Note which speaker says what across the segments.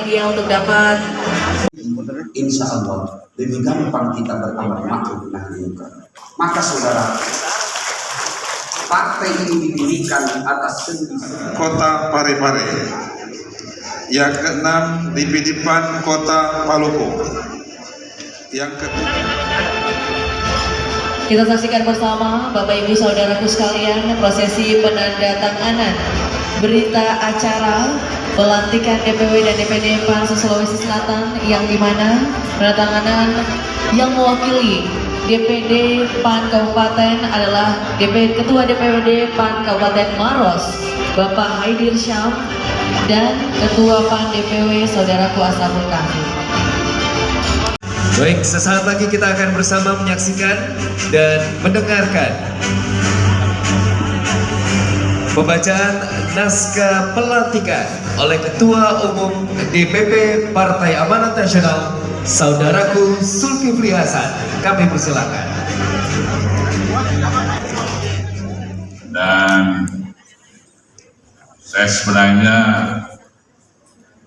Speaker 1: berbahagia untuk dapat
Speaker 2: insya Allah lebih gampang kita beramal makruh nahi munkar. Maka saudara, partai ini didirikan atas sendi
Speaker 3: Kota Parepare. Yang keenam DPD PAN Kota Palopo. Yang ketujuh.
Speaker 1: kita saksikan bersama Bapak Ibu Saudaraku sekalian prosesi penandatanganan berita acara pelantikan DPW dan DPD PAN Sulawesi Selatan yang dimana penandatanganan yang mewakili DPD PAN Kabupaten adalah Ketua DPD PAN Kabupaten Maros Bapak Haidir Syam dan Ketua PAN DPW Saudaraku Ashabul Kahfi.
Speaker 4: Baik, sesaat lagi kita akan bersama menyaksikan dan mendengarkan pembacaan naskah pelantikan oleh Ketua Umum DPP Partai Amanat Nasional, Saudaraku Zulkifli Hasan. Kami persilakan.
Speaker 5: Dan saya sebenarnya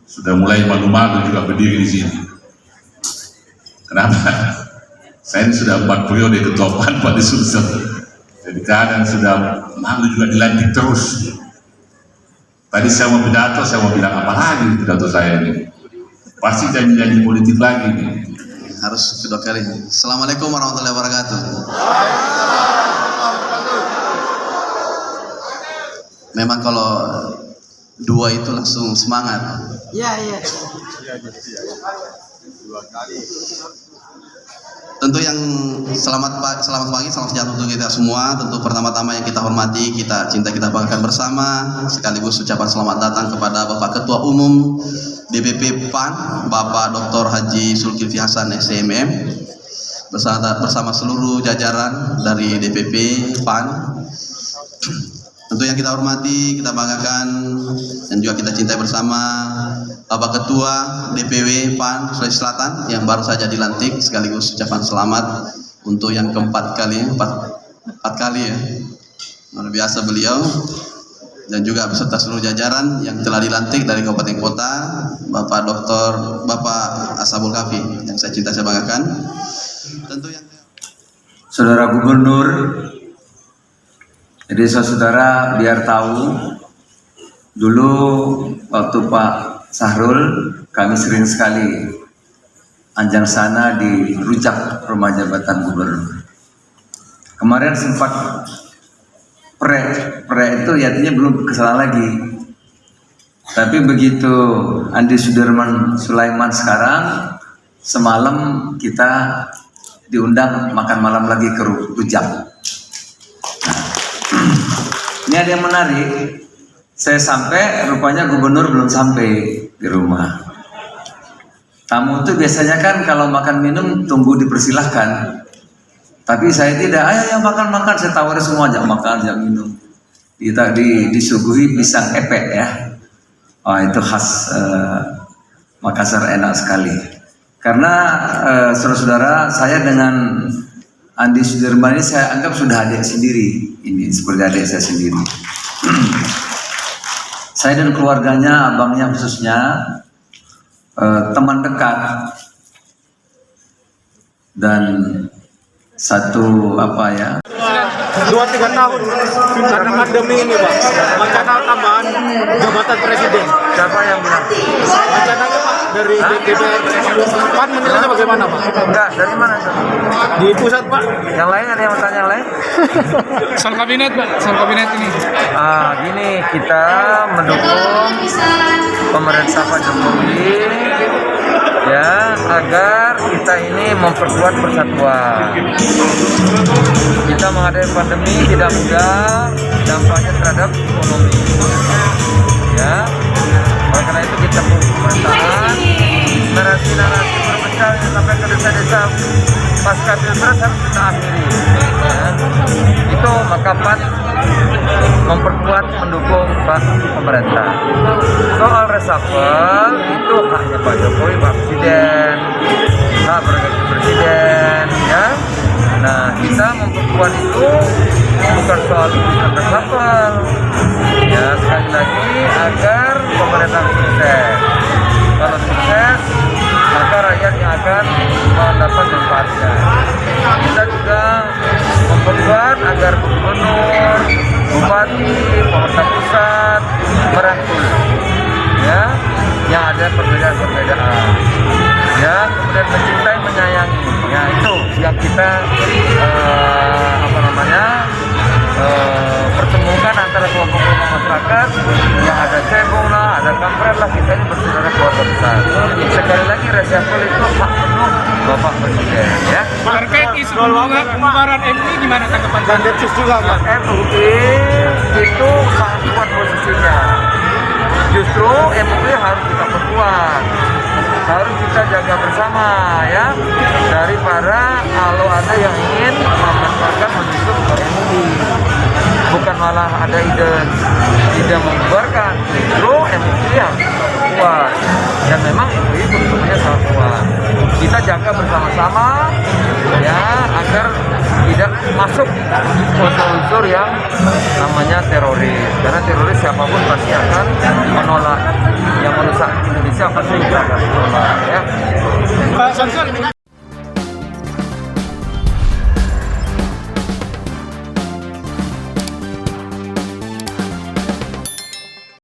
Speaker 5: sudah mulai malu-malu juga berdiri di sini. Kenapa? Saya ini sudah 4 periode ketua PAN Pak di Sulsel. Jadi kadang sudah malu juga dilantik terus. Tadi saya mau pidato, saya mau bilang apa lagi pidato saya ini. Pasti janji-janji politik lagi nih.
Speaker 6: Harus kedua kali. Assalamualaikum warahmatullahi wabarakatuh. Memang kalau dua itu langsung semangat. Iya. Tentu yang selamat pagi, salam sejahtera untuk kita semua. Tentu pertama-tama yang kita hormati, kita cinta, kita banggakan bersama. Sekaligus ucapan selamat datang kepada Bapak Ketua Umum DPP PAN, Bapak Dr. Haji Zulkifli Hasan SMM, bersama seluruh jajaran dari DPP PAN. Tentu yang kita hormati, kita banggakan, dan juga kita cintai bersama Bapak Ketua DPW PAN Sulawesi Selatan yang baru saja dilantik, sekaligus ucapan selamat untuk yang keempat kali, empat kali ya. Luar biasa beliau, dan juga beserta seluruh jajaran yang telah dilantik dari kabupaten kota, Bapak Ashabul Kahfi yang saya cinta, saya banggakan. Tentu yang
Speaker 7: Saudara Gubernur, jadi saudara biar tahu, dulu waktu Pak Sahrul kami sering sekali anjang sana di rujak rumah jabatan gubernur. Kemarin sempat pre itu artinya belum kesana lagi. Tapi begitu Andi Sudirman Sulaiman sekarang, semalam kita diundang makan malam lagi ke rujak. Ini ada yang menarik, saya sampai, rupanya gubernur belum sampai di rumah. Tamu itu biasanya kan kalau makan minum tunggu dipersilahkan, tapi saya tidak, ayo makan, saya tawarin semua, ajak makan, ajak minum. Kita disuguhi pisang epek ya, itu khas Makassar, enak sekali. Karena saudara-saudara, saya dengan Andi Sudirman ini saya anggap sudah adik sendiri, ini seperti adik saya sendiri. Saya dan keluarganya, abangnya khususnya, teman dekat, dan satu
Speaker 8: 2-3 tahun karena pandemi ini Pak, wacana tambahan jabatan presiden.
Speaker 7: Siapa yang bilang?
Speaker 8: Wacananya Pak dari DPR PAN menilainya bagaimana Pak?
Speaker 7: Enggak, dari mana itu?
Speaker 8: Di pusat Pak.
Speaker 7: Yang lain ada yang bertanya yang lain?
Speaker 8: Soal kabinet Pak, soal kabinet ini.
Speaker 7: Gini, kita mendukung pemerintah Pak Jokowi ya, agar kita ini memperkuat persatuan. Kita menghadapi pandemi tidak mudah, dampaknya terhadap ekonomi ya. Oleh karena itu kita perlu pemerintahan, narasi-narasi berpecah yang sampai ke desa-desa pasca pilpres harus kita akhiri ya. Itu maka PAN memperkuat mendukung pemerintah. Soal reshuffle itu haknya Pak Jokowi, Pak Presiden, hak prerogatif Presiden ya. Nah, kita memperkuat itu bukan soal reshuffle ya, sekali lagi agar pemerintah sukses. Kalau akan mendapat manfaatnya. Kita juga memperkuat agar gubernur, bupati, pemerintah pusat merangkul, ya, yang ada perbedaan-perbedaan, ya, kemudian mencintai, menyayangi, ya itu yang kita pertemukan antara kelompok-kelompok masyarakat yang ada cebong lah, ada kampret lah, kita ini bersaudara keluarga besar. Sekali lagi reshuffle itu hak penuh Bapak Presiden, ya.
Speaker 8: Terkait isu pembubaran MUI gimana tanggapan dan Densus juga Pak?
Speaker 7: MUI itu sangat kuat posisinya. Justru MUI harus kita perkuat, harus kita jaga bersama, ya, daripada kalau ada yang ingin memanfaatkan menusuk ke MUI, bukan malah ada ide membubarkan. Justru MUI harus kita perkuat, dan memang MUI bentuknya sangat kuat. Kita jaga bersama-sama, ya, agar tidak masuk unsur-unsur yang namanya teroris, karena teroris siapapun pasti akan menolak, yang merusak Indonesia pasti kita akan menolak, ya.